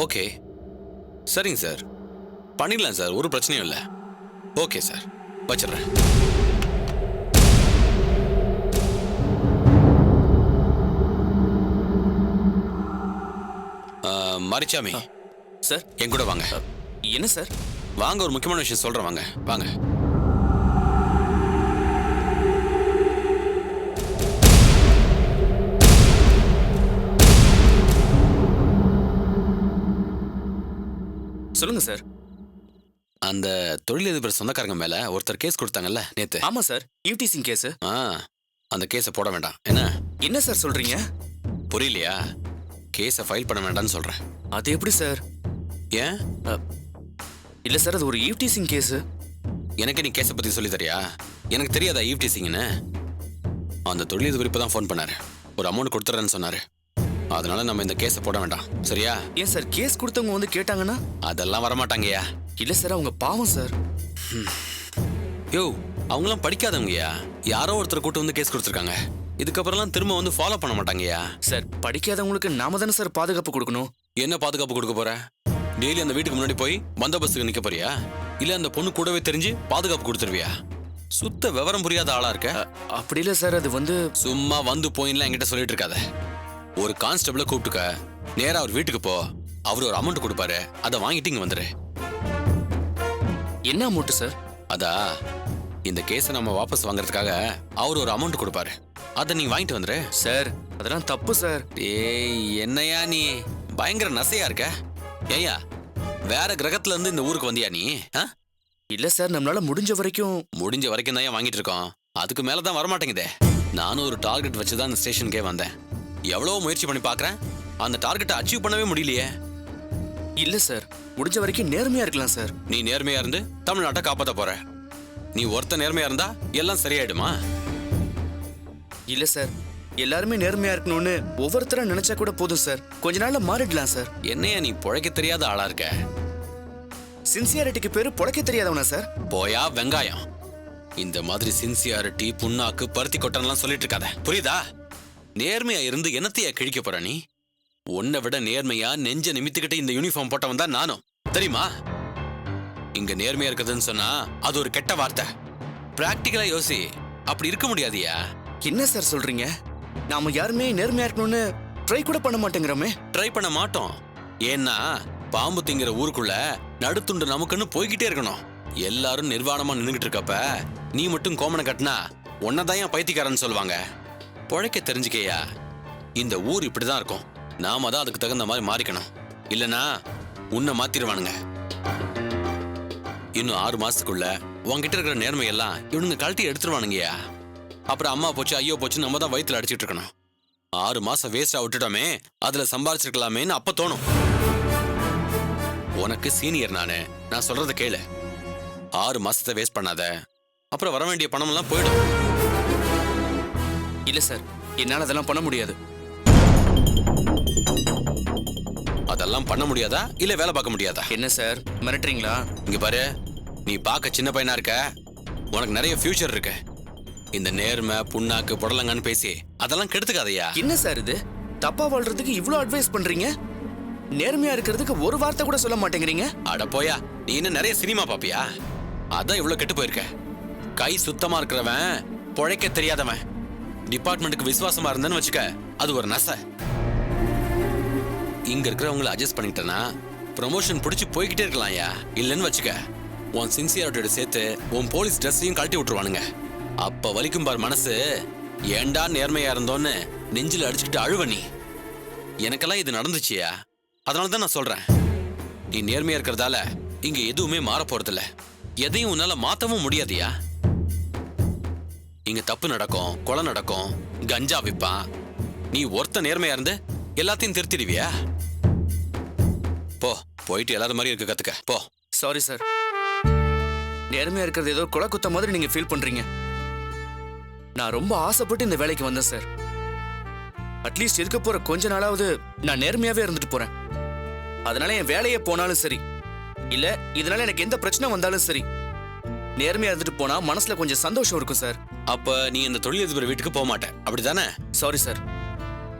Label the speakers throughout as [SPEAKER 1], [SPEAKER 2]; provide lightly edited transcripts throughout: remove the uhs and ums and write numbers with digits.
[SPEAKER 1] Okay, சரிங்க sir, பண்ணிடலாம் sir, ஒரு பிரச்சனையும் இல்லை. ஓகே சார், வச்சிடுறேன். மரிச்சாமி
[SPEAKER 2] சார்,
[SPEAKER 1] என் கூட வாங்க.
[SPEAKER 2] என்ன சார்?
[SPEAKER 1] வாங்க, ஒரு முக்கியமான விஷயம் சொல்றேன், வாங்க வாங்க.
[SPEAKER 2] சொல்லுங்க சார்.
[SPEAKER 1] அந்த தொழிலதிபர் சொந்தக்காரங்க மேல ஒருத்தர் கேஸ் கொடுத்தாங்கல்ல நேத்து.
[SPEAKER 2] ஆமா சார், ஈவ்டீசிங் கேஸ்.
[SPEAKER 1] அந்த கேஸை போட வேண்டாம்.
[SPEAKER 2] என்ன சார் சொல்றீங்க?
[SPEAKER 1] புரியலையா? கேஸை ஃபைல் பண்ண வேண்டாம்னு சொல்றேன்.
[SPEAKER 2] அது எப்படி சார்?
[SPEAKER 1] ஏன்?
[SPEAKER 2] இல்ல சார், அது ஒரு ஈவ்டீசிங் கேஸ்.
[SPEAKER 1] எனக்கு நீ கேஸை பத்தி சொல்லி தரியா? எனக்கு தெரியாதா ஈவ்டீசிங்னு? அந்த தொழிலதிபர் இப்பதான் ஃபோன் பண்ணாரு, ஒரு அமௌண்ட் கொடுத்துறேன்னு சொன்னாரு. அதனால நம்ம இந்த கேஸை போட வேண்டாம், சரியா?
[SPEAKER 2] ஏன் சார், கேஸ் கொடுத்தவங்க வந்து கேட்டாங்கன்னா?
[SPEAKER 1] அதெல்லாம் வரமாட்டாங்கய்யா.
[SPEAKER 2] இல்ல சார், அவங்க பாவம் சார்.
[SPEAKER 1] யோ, அவங்களாம் படிக்காதவங்கய்யா. யாரோ ஒருத்தர் கூட்டு வந்து கேஸ் கொடுத்துருக்காங்க. இதுக்கப்புறம்லாம் திரும்ப வந்து ஃபாலோ பண்ண மாட்டாங்கய்யா.
[SPEAKER 2] சார், படிக்காதவங்களுக்கு நாம தானே சார் பாதுகாப்பு கொடுக்கணும்.
[SPEAKER 1] என்ன பாதுகாப்பு கொடுக்க போற? டெய்லி அந்த வீட்டுக்கு முன்னாடி போய் பந்தோபஸ்துக்கு நிக்க போறியா? இல்ல அந்த பொண்ணு கூடவே தெரிஞ்சு பாதுகாப்பு கொடுத்துருவியா? சுத்த விவரம் புரியாத ஆளா இருக்க.
[SPEAKER 2] அப்படி இல்ல சார், அது வந்து
[SPEAKER 1] சும்மா வந்து போயின்லாம் என்கிட்ட சொல்லிட்டு இருக்காத. ஒரு கான்ஸ்டபிளை கூப்பிட்டுக்க, நேரா அவர் வீட்டுக்கு போ. அவர் ஒரு அமௌண்ட் கொடுப்பாரு, அதை வாங்கிட்டு இங்க வந்துரு.
[SPEAKER 2] என்ன அமௌண்ட் சார்?
[SPEAKER 1] அதா, இந்த கேஸை நம்ம வாபஸ் வாங்குறதுக்காக அவர் ஒரு அமௌண்ட் கொடுப்பாரு, அதை நீ வாங்கிட்டு வந்துரு.
[SPEAKER 2] சார், அதெல்லாம் தப்பு சார்.
[SPEAKER 1] ஏய், என்னையா நீ பயங்கர நசையா இருக்க? ஏயா, வேற கிரகத்துல இருந்து இந்த ஊருக்கு வந்தியா நீ?
[SPEAKER 2] இல்ல சார், நம்மளால முடிஞ்ச வரைக்கும்
[SPEAKER 1] தான் வாங்கிட்டு இருக்கோம். அதுக்கு மேலதான் வரமாட்டேங்குதே. நானும் ஒரு டார்கெட் வச்சுதான் இந்த ஸ்டேஷனுக்கே வந்தேன். எவ்வளவு முயற்சி பண்ணி பாக்குறேன், அந்த டார்கெட்டை அச்சீவ் பண்ணவே முடியலையே.
[SPEAKER 2] இல்ல சார், முடிஞ்ச வரைக்கும் நேர்மையா இருக்கலாம் சார்.
[SPEAKER 1] நீ நேர்மையா இருந்து தமிழ்நாட்டை காப்பாத்த போற. நீ ஒருத்த நேர்மையா இருந்தா எல்லாம் சரியாயிடுமா?
[SPEAKER 2] இல்ல சார், எல்லாருமே நேர்மையா இருக்கணும்னு ஒவ்வொருத்தரும் நினைச்சா கூட போதும் சார். கொஞ்ச நாள்ல மாறிடலாம் சார்.
[SPEAKER 1] என்னையா நீ பொழைக்க தெரியாத ஆளா இருக்க?
[SPEAKER 2] சின்சியாரிட்டிக்கு பேரு பொழைக்க தெரியாதவனா சார்?
[SPEAKER 1] போயா வெங்காயம். இந்த மாதிரி சின்சியாரிட்டி, புண்ணாக்கு, பருத்தி கொட்டன்லாம் சொல்லிட்டு இருக்காத, புரியுதா? நேர்மையா இருந்து என்னத்தையா கிழிக்க போற நீ? உன்னை விட நேர்மையா நெஞ்ச நிமித்துக்கிட்டு இந்த யூனிஃபார்ம் போட்டவன் தான் நானும், தெரியுமா? இங்க நேர்மையா இருக்குதுன்னு சொன்னா அது ஒரு கெட்ட வார்த்தை. பிராக்டிகலா யோசி, அப்படி இருக்க முடியாதியா?
[SPEAKER 2] என்ன சார் சொல்றீங்க? நாம யாருமே நேர்மையா இருக்கணும்னு ட்ரை கூட பண்ண மாட்டேங்கிறோமே.
[SPEAKER 1] ட்ரை பண்ண மாட்டோம். ஏன்னா பாம்பு திங்கிற ஊருக்குள்ள நடுத்துண்டு நமக்குன்னு போய்கிட்டே இருக்கணும். எல்லாரும் நிர்வாணமா நின்றுகிட்டு இருக்கப்ப நீ மட்டும் கோமனை கட்டினா உன்னதான் பைத்தியக்காரன்னு சொல்லுவாங்க. பொழைக்க தெரிஞ்சுக்கையா, இந்த ஊர் இப்படிதான் இருக்கும். நாம தான் அதுக்கு தகுந்த மாதிரி மாறிக்கணும். இல்லனா உன்னை மாத்திடுவானுங்க. இன்னும் 6 மாசத்துக்குள்ள உன்கிட்ட இருக்கிற நேர்மையெல்லாம் இவனுங்க கழட்டி எடுத்துருவானுங்கய்யா. அப்புறம் அம்மா போச்சு ஐயோ போச்சு நம்ம தான் வயிற்றுல அடிச்சுட்டு இருக்கணும். 6 மாசம் வேஸ்டா விட்டுட்டோமே, அதுல சம்பாதிச்சிருக்கலாமேன்னு அப்ப தோணும். உனக்கு சீனியர் நான் சொல்றத கேளு. 6 மாசத்தை வேஸ்ட் பண்ணாத, அப்புறம் வர வேண்டிய பணம் எல்லாம் போயிடும்.
[SPEAKER 2] இல்ல சார், என்னால அதெல்லாம் பண்ண முடியாது.
[SPEAKER 1] அதெல்லாம் பண்ண முடியாதா இல்ல வேலை பார்க்க முடியாதா?
[SPEAKER 2] என்ன சார் மிரட்டுறீங்களா?
[SPEAKER 1] இங்க பாரு, நீ பார்க்க சின்ன பையனா இருக்க, உனக்கு நிறைய ஃபியூச்சர் இருக்கு. இந்த நேர்மை, புண்ணாக்கு, புடலங்கன்னு பேசி அதெல்லாம் கெடுத்துக்காதையா.
[SPEAKER 2] என்ன சார் இது? தப்பா வாழ்றதுக்கு இவ்ளோ அட்வைஸ் பண்றீங்க, நேர்மையா இருக்கிறதுக்கு ஒரு வார்த்தை கூட சொல்ல மாட்டேங்கிறீங்க.
[SPEAKER 1] அட போயா, நீ இன்னும் நிறைய சினிமா பாப்பியா? அதான் இவ்வளவு கெட்டு போயிருக்க. கை சுத்தமா இருக்கிறவன் பொழைக்க தெரியாதவன். டிபார்ட்மெண்ட்டுக்கு விசுவாசமா இருந்தேன்னு வச்சுக்க, அது ஒரு நசை. இங்க இருக்கிறவங்களை அட்ஜஸ்ட் பண்ணிட்டேன்னா ப்ரமோஷன் பிடிச்சி போய்கிட்டே இருக்கலாம்யா. இல்லைன்னு வச்சுக்க, உன் சின்சியாரிட்டியோட சேர்த்து உன் போலீஸ் ட்ரெஸ்ஸையும் கழட்டி விட்டுருவானுங்க. அப்ப வலிக்கும் பார் மனசு. ஏண்டா நேர்மையா இருந்தோன்னு நெஞ்சில் அடிச்சுக்கிட்டு அழுவ நீ. எனக்கெல்லாம் இது நடந்துச்சியா, அதனால தான் நான் சொல்றேன். நீ நேர்மையா இருக்கிறதால இங்க எதுவுமே மாற போறதில்ல. எதையும் உன்னால மாத்தவும் முடியாதியா. இங்க தப்பு நடக்கும், கொலை நடக்கும், கஞ்சா விப்பான். நீ ஒருத்த நேர்மையா இருந்து எல்லாத்தையும் திருத்திடுவியா? போயிட்டு எல்லாரும் மாதிரி இருக்க கத்துக்க போ.
[SPEAKER 2] சாரி சார், நேர்மையா இருக்கிறது ஏதோ கொலை குத்த மாதிரி நீங்க ஃபீல் பண்றீங்க. நான் ரொம்ப ஆசைப்பட்டு இந்த வேலைக்கு வந்தேன் சார். அட்லீஸ்ட் இருக்க போற கொஞ்ச நாளாவது நான் நேர்மையாவே இருந்துட்டு போறேன். அதனால என் வேலையே போனாலும் சரி, இல்ல இதனால எனக்கு எந்த பிரச்சனை வந்தாலும் சரி, நேர்மையா இருந்துட்டு போனா மனசுல கொஞ்சம் சந்தோஷம் இருக்கும் சார்.
[SPEAKER 1] அப்ப நீ இந்த தொழிலதிபர் வீட்டுக்கு போக மாட்டேன், அப்படித்தானே?
[SPEAKER 2] சாரி சார்,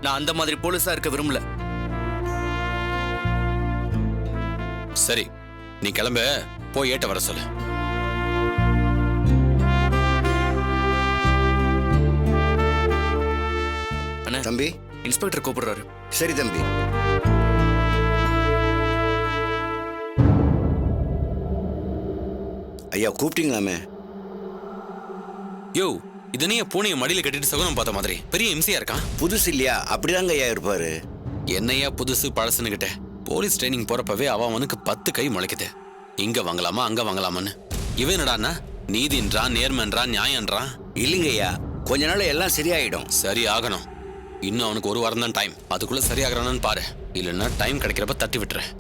[SPEAKER 2] நான் அந்த மாதிரி போலீஸா இருக்க விரும்பல.
[SPEAKER 1] சரி, நீ கிளம்ப, போய் ஏட்ட வர சொல்லு.
[SPEAKER 2] அண்ணா
[SPEAKER 3] தம்பி.
[SPEAKER 2] இன்ஸ்பெக்டர் கூப்பிடுறாரு.
[SPEAKER 3] சரி தம்பி. ஐயா கூப்பிட்டீங்களாமே?
[SPEAKER 1] யோ, இது நீ பூனையை மடியில கட்டிட்டு சகுனம் பார்த்த மாதிரி பெரிய இம்சையா இருக்கான்.
[SPEAKER 3] புதுசு இல்லையா? அப்படிதாங்க ஐயா இருப்பாரு.
[SPEAKER 1] என்னையா புதுசு பழசுன்னு கிட்ட? போலீஸ் ட்ரைனிங் போறப்பவே அவனுக்கு 10 கை முளைக்குது. இங்க வாங்கலாமா அங்க வாங்கலாமான்னு. இவன் என்னடான்னா நீதின்றான், நேர்மன்றான், நியாயன்றான்.
[SPEAKER 3] இல்லைங்க ஐயா, கொஞ்ச நாள் எல்லாம் சரியாயிடும்.
[SPEAKER 1] சரி ஆகணும். இன்னும் அவனுக்கு 1 வாரம் தான் டைம். அதுக்குள்ள சரியாகிறானு பாரு. இல்லைன்னா டைம் கிடைக்கிறப்ப தட்டி விட்டுறேன்.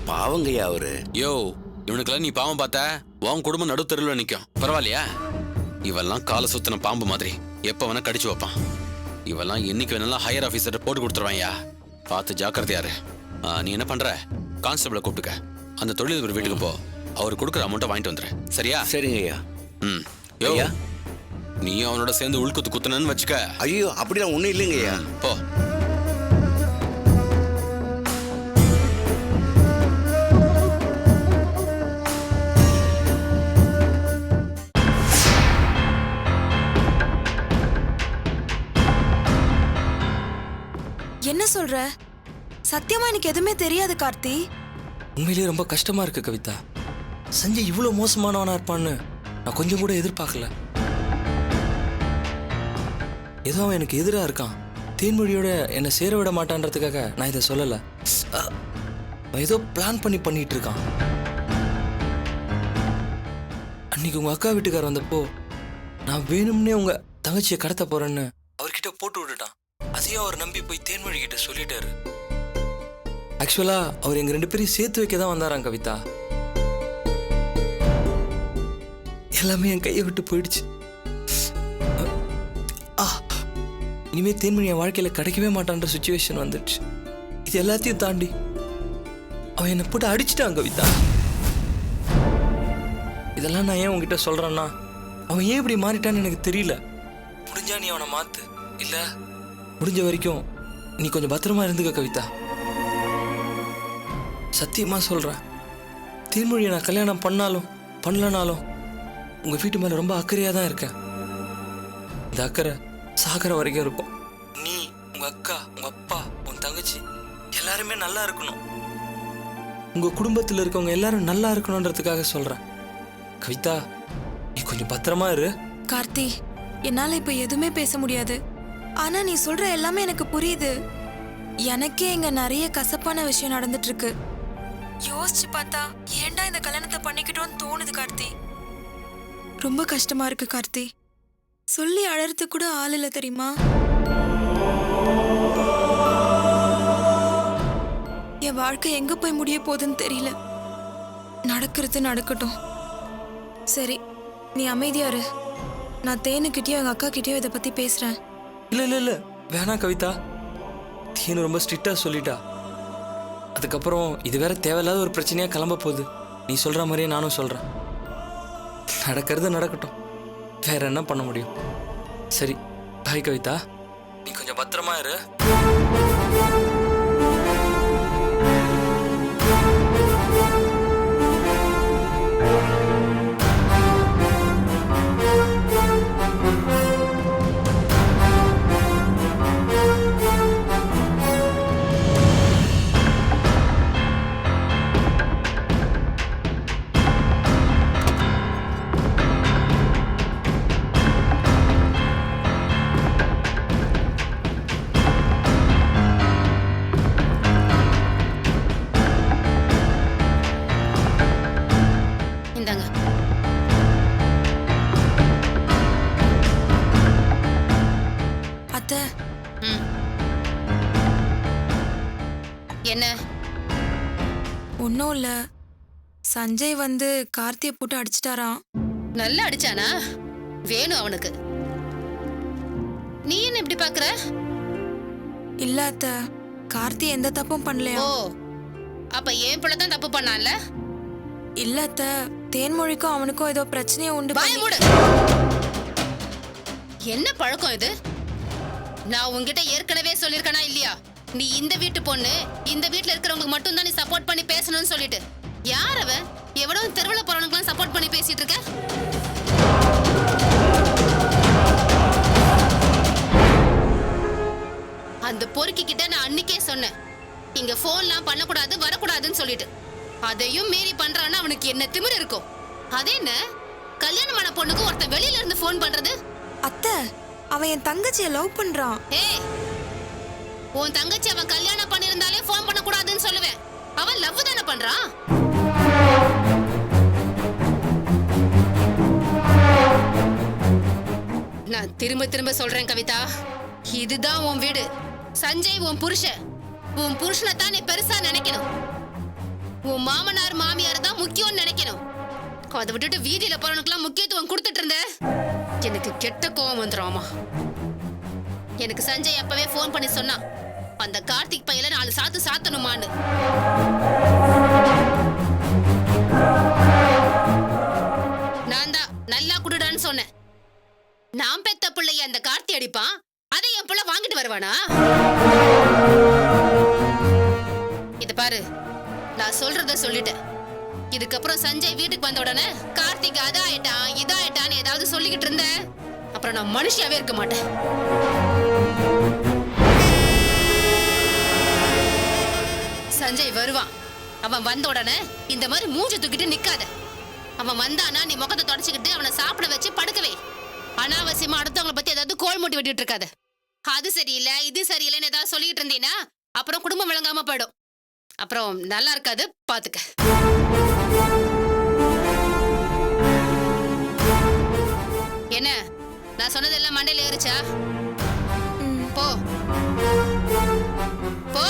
[SPEAKER 3] பாவங்க ஐயா அவரு.
[SPEAKER 1] யோ, இவனுக்கெல்லாம் நீ பாவம் பார்த்த உன் குடும்பம் நடுத்தருவில் நிற்கும். பரவாயில்லையா? இவெல்லாம் காலை சுத்தின பாம்பு மாதிரி எப்ப வேணா கடிச்சு வைப்பான். இவெல்லாம் என்னைக்கு வேணாலும் ஹையர் ஆஃபீஸர் போட்டு கொடுத்துருவான்யா. பார்த்து ஜாக்கிரதையாரு. நீ என்ன பண்ற? கான்ஸ்டபிளை கூப்பிட்டுக்க. அந்த தொழிலதிபர் வீட்டுக்கு போ. அவர் கொடுக்குற அமௌண்ட்டை வாங்கிட்டு வந்துரு. சரியா?
[SPEAKER 3] சரிங்க ஐயா.
[SPEAKER 1] யோ,
[SPEAKER 3] ஐயா,
[SPEAKER 1] நீ அவனோட சேர்ந்து உள்குத்து குத்துனன்னு வச்சுக்க.
[SPEAKER 3] ஐயோ அப்படிலாம் ஒண்ணும் இல்லைங்க ஐயா.
[SPEAKER 1] போ.
[SPEAKER 4] என்ன சொல்ற? சத்தியமா எனக்கு எதுவுமே தெரியாது கார்த்தி.
[SPEAKER 5] உண்மையிலேயே ரொம்ப கஷ்டமா இருக்கு கவிதா. சஞ்சய் இவ்வளவு மோசமானவனா இருப்பான்னு நான் கொஞ்சம் கூட எதிர்பார்க்கல. ஏதோ அவன் எனக்கு எதிராக இருக்கான். தேன்மொழியோட என்னை சேர விட மாட்டான்றதுக்காக நான் இதை சொல்லலை. அவன் ஏதோ பிளான் பண்ணிட்டு இருக்கான். அன்னைக்கு உங்க அக்கா வீட்டுக்கார் வந்தப்போ நான் வேணும்னே உங்க தங்கச்சியை கடத்த போறேன்னு அவர்கிட்ட போட்டு விட்டுட்டான். அதையும் அவர் நம்பி போய் தேன்மொழி கிட்ட சொல்லிட்டாரு. ஆக்சுவலா அவர் எங்க 2 பேரையும் சேர்த்து வைக்க தான் வந்தாராம் கவிதா. எல்லாமே என் கையை விட்டு போயிடுச்சு. இனிமே தேன்மொழி என் வாழ்க்கையில கிடைக்கவே மாட்டான்ற சுச்சுவேஷன் வந்துடுச்சு. இது எல்லாத்தையும் தாண்டி அவன் என்னை போட்டு அடிச்சுட்டான் கவிதா. இதெல்லாம் நான் ஏன் உங்ககிட்ட சொல்றேன்னா, அவன் ஏன் இப்படி மாறிட்டான்னு எனக்கு தெரியல. முடிஞ்சா நீ அவனை மாத்து, இல்ல முடிஞ்ச வரைக்கும் நீ கொஞ்சம் பத்திரமா இருந்துக்க கவிதா. சத்தியமா சொல்றேன், தேன்மொழியை நான் கல்யாணம் பண்ணாலும் பண்ணலனாலும் உங்க வீட்டு மேல ரொம்ப அக்கறையா தான் இருக்கேன். இந்த அக்கறை சாகர வரைக்கும் இருக்கும். நீ, உங்க அக்கா, உங்க அப்பா, உன் தங்கச்சி எல்லாருமே நல்லா இருக்கணும். உங்க குடும்பத்தில் இருக்கவங்க எல்லாரும் நல்லா இருக்கணும்ன்றதுக்காக சொல்றேன். கவிதா, நீ கொஞ்சம் பத்திரமா இரு.
[SPEAKER 4] கார்த்தி, என்னால இப்ப எதுவுமே பேச முடியாது. ஆனா நீ சொல்ற எல்லாமே எனக்கு புரியுது. எனக்கே இங்க நிறைய கசப்பான விஷயம் நடந்துட்டு இருக்கு. யோசிச்சு பார்த்தா ஏன்டா இந்த கல்யாணத்தை பண்ணிக்கிட்டோன்னு தோணுது கார்த்தி. ரொம்ப கஷ்டமா இருக்கு கார்த்தி. சொல்லி அழறது கூட ஆள் இல்ல தெரியுமா? என் வாழ்க்கை எங்க போய் முடிய போகுதுன்னு தெரியல. நடக்கிறது நடக்கட்டும். சரி, நீ அமைதியா இரு. நான் தேனுக்கிட்டயோ எங்க அக்கா கிட்டயோ இதை பத்தி பேசுறேன்.
[SPEAKER 5] இல்ல இல்ல இல்ல வேணாம் கவிதா. தேனு ரொம்ப ஸ்ட்ரிக்டா சொல்லிட்டா. அதுக்கப்புறம் இது வேற தேவையில்லாத ஒரு பிரச்சனையா கிளம்ப போகுது. நீ சொல்ற மாதிரியே நானும் சொல்றேன். நடக்கிறது நடக்கட்டும். வேற என்ன பண்ண முடியும்? சரி, பாய் கவிதா. நீ கொஞ்சம் பத்திரமா இரு.
[SPEAKER 6] என்ன?
[SPEAKER 4] ஒன்னும் இல்ல, சஞ்சய் வந்து கார்த்தியை போட்டு அடிச்சிட்டாராம்.
[SPEAKER 6] நல்லா அடிச்சானா? வேணும் அவனுக்கு. நீ என்ன இப்படி பாக்குற?
[SPEAKER 4] இல்ல அத்த, கார்த்தி எந்த தப்பும் பண்ணலையா.
[SPEAKER 6] ஓ, அப்ப ஏன் பிள்ளை தான் தப்பு பண்ணான்ல?
[SPEAKER 4] இல்ல அத்த, தேன்மொழிக்கும் அவனுக்கும் ஏதோ பிரச்சனையை உண்டு.
[SPEAKER 6] வாய் மூடு. என்ன பழக்கம் இது? நான் உன்கிட்ட ஏற்கனவே சொல்லிருக்கனா இல்லையா? நீ இந்த வீட்டு பொண்ணு, இந்த வீட்டுல இருக்கிறவங்களுக்கு மட்டும் தான் நீ சப்போர்ட் பண்ணி பேசணும்னு சொல்லிட்டு. யார் அவன்? எவ்வளவு தெருவுல போறவனுக்குலாம் சப்போர்ட் பண்ணி பேசிட்டு இருக்க? அந்த பொறுக்கி கிட்ட நான் அன்னைக்கே சொன்னேன், இங்க போன்லாம் பண்ணக்கூடாது, வரக்கூடாதுன்னு சொல்லிட்டு. அதையும் மீறி பண்றான்னா அவனுக்கு என்ன திமிரு இருக்கும்? அது என்ன, கல்யாணமான பொண்ணுக்கு ஒருத்தன் வெளியில இருந்து போன் பண்றது?
[SPEAKER 4] அத்தை, அவன் என் தங்கச்சியை லவ் பண்றான்.
[SPEAKER 6] ஏய், உன் தங்கச்சி அவன் கல்யாணம் பண்ணிருந்தாலே போன் பண்ணக்கூடாதுன்னு சொல்லுவேன். அவன் லவ் தானே பண்றான். நான் திரும்ப திரும்ப சொல்றேன் கவிதா, இதுதான் உன் வீடு. சஞ்சய் உன் புருஷன். உன் புருஷனை தான் நீ பெருசா நினைக்கணும். உன் மாமனார் மாமியார் தான் முக்கியம்னு நினைக்கணும். அதை விட்டுட்டு வீதியில போறவனுக்குலாம் முக்கியத்துவம் கொடுத்துட்டு இருந்த எனக்கு கெட்ட கோவம் வந்துடும். எனக்கு சஞ்சய் அப்பவே போன் பண்ணி சொன்னான், அந்த கார்த்திக் பையில 4 சாத்து சாத்தணுமான்னு. நான் தான் நல்லா குடுடான்னு சொன்னேன். நான் பெத்த பிள்ளைய அந்த கார்த்தி அடிப்பான், அதை என் பிள்ளை வாங்கிட்டு வருவானா? இத பாரு, நான் சொல்றத சொல்லிட்டேன். இதுக்கப்புறம் சஞ்சய் வீட்டுக்கு வந்த உடனே கார்த்திக் அதாயிட்டான் இதாயிட்டான்னு ஏதாவது சொல்லிக்கிட்டு இருந்த, அப்புறம் நான் மனுஷியாவே இருக்க மாட்டேன். சஞ்சய் வருவான். அவன் வந்த உடனே இந்த மாதிரி மூஞ்சி தூக்கிட்டு நிக்காத. அவன் வந்தானா நீ முகத்தை தொடச்சுக்கிட்டு அவனை சாப்பிட வச்சு படுக்கவே. அனாவசியமா அடுத்தவங்களை பத்தி ஏதாவது கோல் மூட்டி விட்டுட்டு இருக்காத. அது சரியில்லை இது சரியில்லைன்னு ஏதாவது சொல்லிட்டு இருந்தீங்கன்னா அப்புறம் குடும்பம் விளங்காம போயிடும். அப்புறம் நல்லா இருக்காது, பாத்துக்க. என்ன, நான் சொன்னதெல்லாம் மண்டையில ஏறிச்சா? போ போ.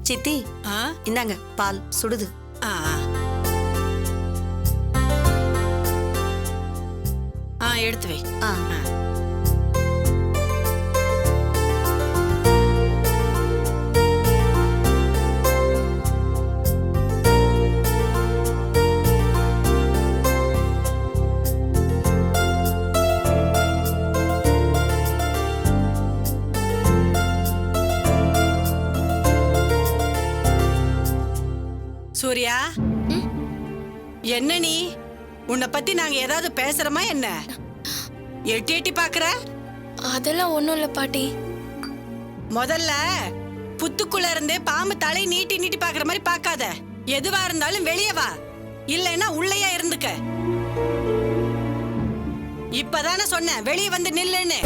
[SPEAKER 7] சித்தி, இந்தாங்க பால் சுடுது.
[SPEAKER 8] எடுத்து வை. சூர்யா, என்ன நீ? உன்னை பத்தி நாங்க ஏதாவது பேசுறோமா என்ன? எட்டி எட்டி பாக்குற?
[SPEAKER 4] அதெல்லாம் ஒண்ணும் இல்ல பாட்டி.
[SPEAKER 8] முதல்ல புத்துக்குள்ள இருந்தே பாம்பு தலை நீட்டி நீட்டி பாக்குற மாதிரி பாக்காத. எதுவா இருந்தாலும் வெளியே வா, இல்லைன்னா உள்ளேயா இருந்துக்க. இப்பதானே சொன்னேன் வெளியே வந்து நில்லுன்னு.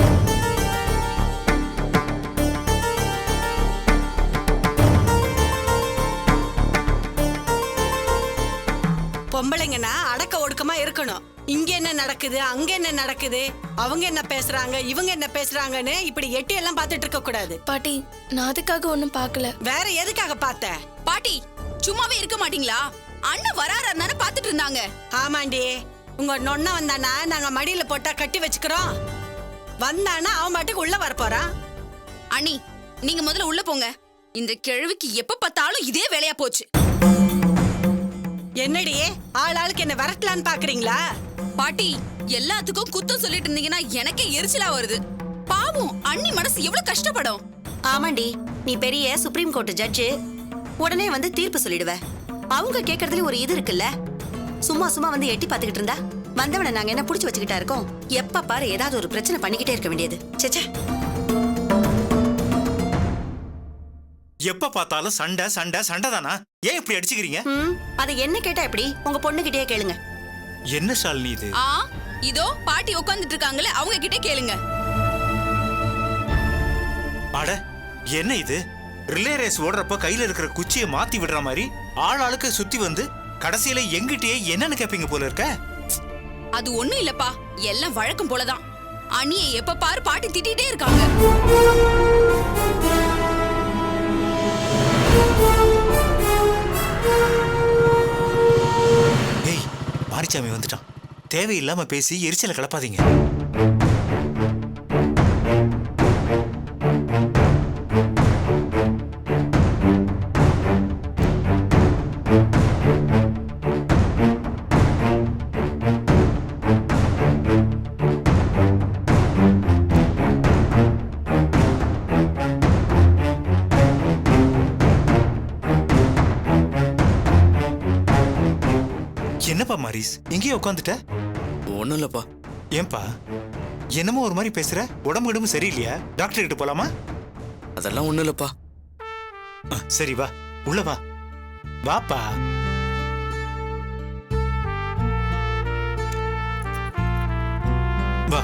[SPEAKER 8] பொம்பளைங்கன்னா அடக்க ஒடுக்கமா இருக்கணும். இங்க என்ன நடக்குது, அங்க என்ன நடக்குது, அவங்க என்ன பேசுறாங்க, இவங்க என்ன பேசுறாங்கன்னு இப்படி எட்டி எல்லாம் பாத்துட்டு இருக்க கூடாது.
[SPEAKER 4] பாட்டி, நான் அதுக்காக ஒண்ணும் பார்க்கல.
[SPEAKER 8] வேற எதுக்காக பார்த்த?
[SPEAKER 9] பாட்டி, சும்மாவே இருக்க மாட்டீங்களா? அண்ணன் வராருன்னு பாத்துட்டு இருந்தாங்க.
[SPEAKER 8] ஆமாண்டி, உங்க நொண்ண வந்தானா நாங்க மடியில போட்டா கட்டி வச்சுக்கிறோம். வந்தானா அவன் பாட்டுக்கு உள்ள வரப்போறான்.
[SPEAKER 9] அண்ணி, நீங்க முதல்ல உள்ள போங்க. இந்த கிழவிக்கு எப்ப பார்த்தாலும் இதே வேலையா போச்சு.
[SPEAKER 8] என்னடி ஆள் ஆளுக்கு என்ன விரட்டலான்னு பாக்குறீங்களா?
[SPEAKER 9] பாட்டி, எல்லாத்துக்கும் குத்தம் சொல்லிட்டு இருந்தீங்கன்னா எனக்கே எரிச்சலா வருது. பாவம், அண்ணி மனசு எவ்வளவு கஷ்டப்படும்.
[SPEAKER 7] ஆமாண்டி, நீ பெரிய சுப்ரீம் கோர்ட் ஜட்ஜு, உடனே வந்து தீர்ப்பு சொல்லிடுவ. அவங்க கேக்குறதுல ஒரு இது இருக்குல்ல. சும்மா சும்மா வந்து எட்டி பாத்துக்கிட்டு இருந்தா வந்தவனை நாங்க என்ன புடிச்சு வச்சுக்கிட்டா இருக்கோம்? எப்ப பாரு ஏதாவது ஒரு பிரச்சனை பண்ணிக்கிட்டே இருக்க வேண்டியது. சேச்சே,
[SPEAKER 10] எப்ப பார்த்தாலும் சண்டை சண்டை சண்டை தானா? ஏன் இப்படி அடிச்சுக்கிறீங்க?
[SPEAKER 7] அதை என்ன கேட்டா எப்படி? உங்க பொண்ணுகிட்டயே கேளுங்க.
[SPEAKER 10] என்ன ஷாலினி இது?
[SPEAKER 9] இதோ பாட்டி உட்கார்ந்துட்டு இருக்காங்களே, அவங்க கிட்ட கேளுங்க.
[SPEAKER 10] அட, என்ன இது? ரிலே ரேஸ் ஓடுறப்ப கையில இருக்கிற குச்சியை மாத்தி விடுற மாதிரி ஆள் ஆளுக்கு சுத்தி வந்து கடைசியில எங்கிட்டயே என்னன்னு கேப்பீங்க போல இருக்க.
[SPEAKER 9] அது ஒண்ணும் இல்லப்பா, எல்லாம் வழக்கம் போலதான். அண்ணியை எப்ப பாரு பாட்டி திட்டிட்டே இருக்காங்க.
[SPEAKER 10] ஏய், மாரிச்சாமி வந்துட்டான். தேவையில்லாம பேசி எரிச்சலை கிளப்பாதீங்க. என்னப்பா மாரிஸ், இங்கேயே உட்காந்துட்ட?
[SPEAKER 2] ஒன்றும் இல்லைப்பா.
[SPEAKER 10] ஏன்பா என்னமோ ஒரு மாதிரி பேசுற? உடம்பு கிடம்பு சரியில்லையா? டாக்டர் கிட்ட போலாமா?
[SPEAKER 2] அதெல்லாம் ஒன்றும் இல்லைப்பா.
[SPEAKER 10] சரி வா, உள்ள வா. வாப்பா. வா.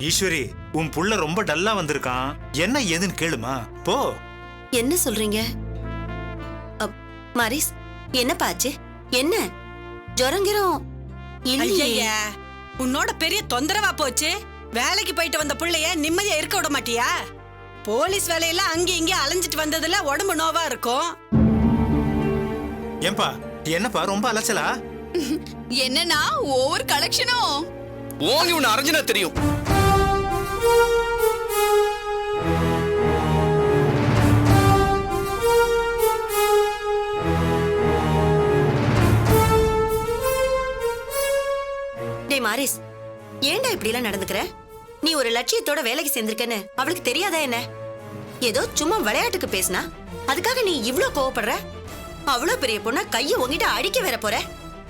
[SPEAKER 10] ஈஸ்வரி, உன் புள்ள ரொம்ப டல்லா வந்திருக்கான். என்ன ஏதுன்னு கேளுமா? போ.
[SPEAKER 7] என்ன சொல்றீங்க மாரிஸ்? என்னப்பா ஆச்சு? என்ன ஜொரங்கிரும்?
[SPEAKER 8] ஐயா, உன்னோட பெரிய தொந்தரவா போச்சு. வேலைக்கு போயிட்டு வந்த புள்ளைய நிம்மதியா இருக்க விட மாட்டியா? போலீஸ் வேலையெல்லாம் அங்க இங்க அலைஞ்சிட்டு வந்ததுல உடம்பு நோவா இருக்கும்.
[SPEAKER 10] ஏன்பா என்னப்பா ரொம்ப அலைச்சலா?
[SPEAKER 9] என்னன்னா ஓவர் கலெக்ஷனும்
[SPEAKER 2] ஓங்கி உன்னை அரைஞ்சினா தெரியும்.
[SPEAKER 7] மாரிஸ், ஏன்டா இப்படி எல்லாம் நடந்துக்கிற? நீ ஒரு லட்சியத்தோட வேலைக்கு சேர்ந்திருக்கன்னு அவளுக்கு தெரியாதா என்ன? ஏதோ சும்மா விளையாட்டுக்கு பேசினா அதுக்காக நீ இவ்ளோ கோவப்படுற? அவ்வளவு பெரிய பொண்ணா கைய உங்கிட்ட அடிக்க வேற போற?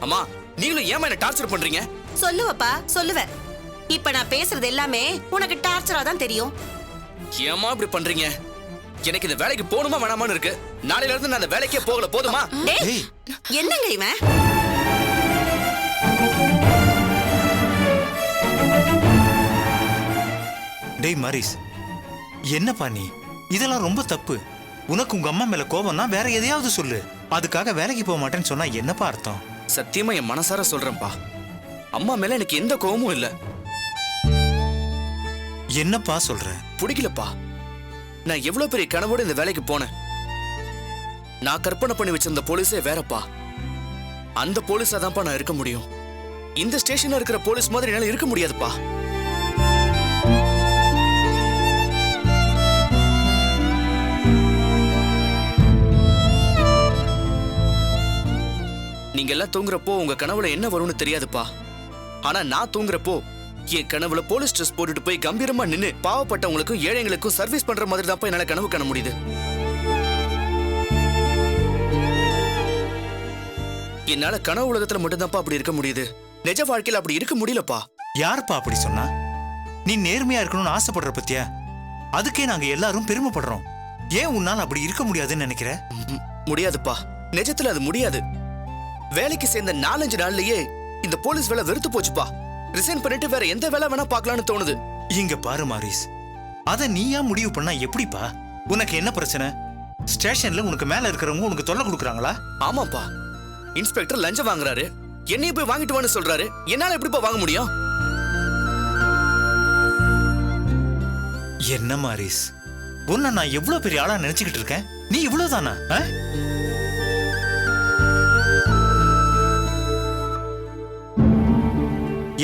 [SPEAKER 2] அம்மா, நீங்களும் ஏமா என்ன டார்ச்சர் பண்றீங்க?
[SPEAKER 7] சொல்லுவப்பா, சொல்லுவ. இப்ப நான் பேசுறது எல்லாமே உனக்கு டார்ச்சரா தான் தெரியும்.
[SPEAKER 2] ஏமா இப்படி பண்றீங்க? எனக்கு இந்த வேலைக்கு போகணுமா வேணாமான்னு இருக்கு. நாளையில இருந்து நான் அந்த வேலைக்கே போகல. போதுமா?
[SPEAKER 7] என்னங்க இவன்?
[SPEAKER 10] டேய் மாரிஸ், என்னப்பா நீ? இதெல்லாம் ரொம்ப தப்பு. உனக்கு உங்க அம்மா மேல கோபம்னா வேற எதையாவது சொல்லு. அதுக்காக வேலைக்கு போக மாட்டேன்னு சொன்னா என்னப்பா அர்த்தம்?
[SPEAKER 2] சத்தியமா என் மனசார சொல்றேன்ப்பா, அம்மா மேல எனக்கு எந்த கோபமும் இல்ல.
[SPEAKER 10] என்னப்பா சொல்ற?
[SPEAKER 2] பிடிக்கலப்பா. நான் எவ்வளவு பெரிய கனவோடு இந்த வேலைக்கு போனேன். நான் கற்பனை பண்ணி வச்சிருந்த போலீஸே வேறப்பா. அந்த போலீஸா தான்ப்பா நான் இருக்க முடியும். இந்த ஸ்டேஷன்ல இருக்கிற போலீஸ் மாதிரி என்னால இருக்க முடியாதுப்பா. நீங்க எல்லாம் தூங்குறப்போ உங்க கனவுல என்ன வரும்னு தெரியாதுப்பா. ஆனா நான் தூங்குறப்போ என் கனவுல போலீஸ் ட்ரெஸ் போட்டுட்டு போய் கம்பீரமா நின்னு பாவப்பட்டவங்களுக்கும் ஏழைங்களுக்கும் சர்வீஸ் பண்ற மாதிரி தான் என்னால கனவு காண முடியுது. என்னால கனவு உலகத்துல மட்டும்தான்ப்பா அப்படி இருக்க முடியுது. நிஜ வாழ்க்கையில அப்படி இருக்க முடியலப்பா.
[SPEAKER 10] யாருப்பா அப்படி சொன்னா? நீ நேர்மையா இருக்கணும்னு ஆசைப்படுற பத்தியா? அதுக்கே நாங்க எல்லாரும் பெருமைப்படுறோம். ஏன் உன்னால அப்படி இருக்க முடியாதுன்னு நினைக்கிற?
[SPEAKER 2] முடியாதுப்பா, நிஜத்துல அது முடியாது. வேலைக்கு சேர்ந்த 4-5 நாள்லயே இந்த போலீஸ் வேலை வெறுத்து போச்சுப்பா. ரிசைன் பண்ணிட்டு வேற எந்த வேலை வேணா பார்க்கலாம்னு தோணுது.
[SPEAKER 10] இங்க பாரு மாரிஸ், அத நீயா முடிவு பண்ணா எப்படிப்பா? உனக்கு என்ன பிரச்சனை? ஸ்டேஷன்ல உனக்கு மேல இருக்கிறவங்க உனக்கு தொல்லை கொடுக்குறாங்களா?
[SPEAKER 2] ஆமாப்பா, இன்ஸ்பெக்டர் லஞ்சம் வாங்குறாரு. என்னைய போய் வாங்கிட்டு வான்னு சொல்றாரு. என்னால எப்படிப்பா வாங்க முடியும்?
[SPEAKER 10] என்ன மாரிஸ், உன்னை நான் எவ்வளவு பெரிய ஆளா நினைச்சுக்கிட்டு இருக்கேன். நீ இவ்வளவுதானா?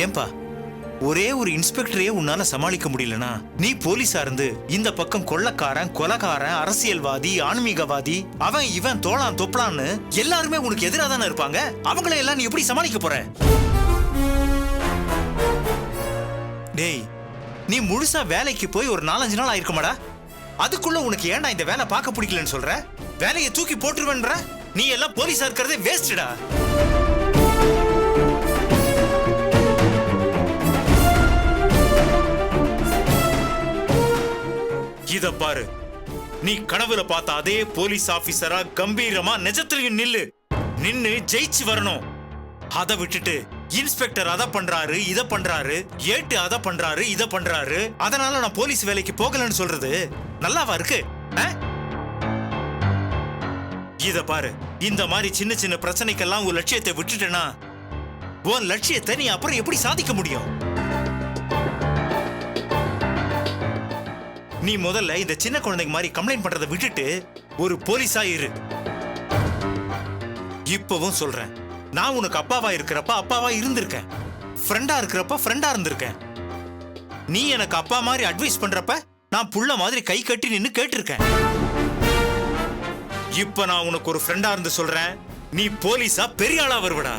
[SPEAKER 10] ஏன்பா ஒரே ஒரு இன்ஸ்பெக்டரையே உன்னால சமாளிக்க முடியலனா, நீ போலீஸா இருந்து இந்த பக்கம் கொள்ளக்காரன், கொலகாரன், அரசியல்வாதி, ஆன்மீகவாதி, அவன் இவன் தோளான் தொப்பலான்னு எல்லாருமே உனக்கு எதிராக தானே இருப்பாங்க. அவங்களை எல்லாம் நீ எப்படி சமாளிக்க போற? டேய், நீ முழுசா வேலைக்கு போய் ஒரு 4-5 நாள் ஆயிருக்குமாடா? அதுக்குள்ள உனக்கு ஏன்டா இந்த வேலை பார்க்க பிடிக்கலன்னு சொல்ற? வேலையை தூக்கி போட்டுருவேன்ற? நீ எல்லாம் போலீஸா இருக்கிறதே வேஸ்டா. இத பாரு, நீ கனவுல பார்த்த அதே போலீஸ் ஆபீசரா கம்பீரமா நிஜத்திலையும் நின்னு ஜெயிச்சு வரணும். அதை விட்டுட்டு இன்ஸ்பெக்டர் அத பண்றாரு, இத பண்றாரு, ஏட்டு அத பண்றாரு, இத பண்றாரு, அதனால நான் போலீஸ் வேலைக்கு போகலன்னு சொல்றது நல்லாவா இருக்கு? இத பாரு, இந்த மாதிரி சின்ன சின்ன பிரச்சனைக்கெல்லாம் உன் லட்சியத்தை விட்டுட்டேன்னா உன் லட்சியத்தை நீ அப்புறம் எப்படி சாதிக்க முடியும்? நீ முதல்ல இந்த சின்ன குழந்தைங்க மாதிரி கம்ப்ளைண்ட் பண்றதை விட்டுட்டு ஒரு போலீஸா இரு. இப்பவும் சொல்றேன், நான் உனக்கு அப்பாவா இருக்கிறப்ப அப்பாவா இருந்திருக்கேன், ஃப்ரெண்டா இருக்கிறப்ப ஃப்ரெண்டா இருந்திருக்கேன். நீ எனக்கு அப்பா மாதிரி அட்வைஸ் பண்றப்ப நான் புள்ள மாதிரி கை கட்டி நின்னு கேட்டிருக்கேன். இப்ப நான் உனக்கு ஒரு ஃப்ரெண்டா இருந்து சொல்றேன், நீ போலீஸா பெரிய ஆளா வருவடா.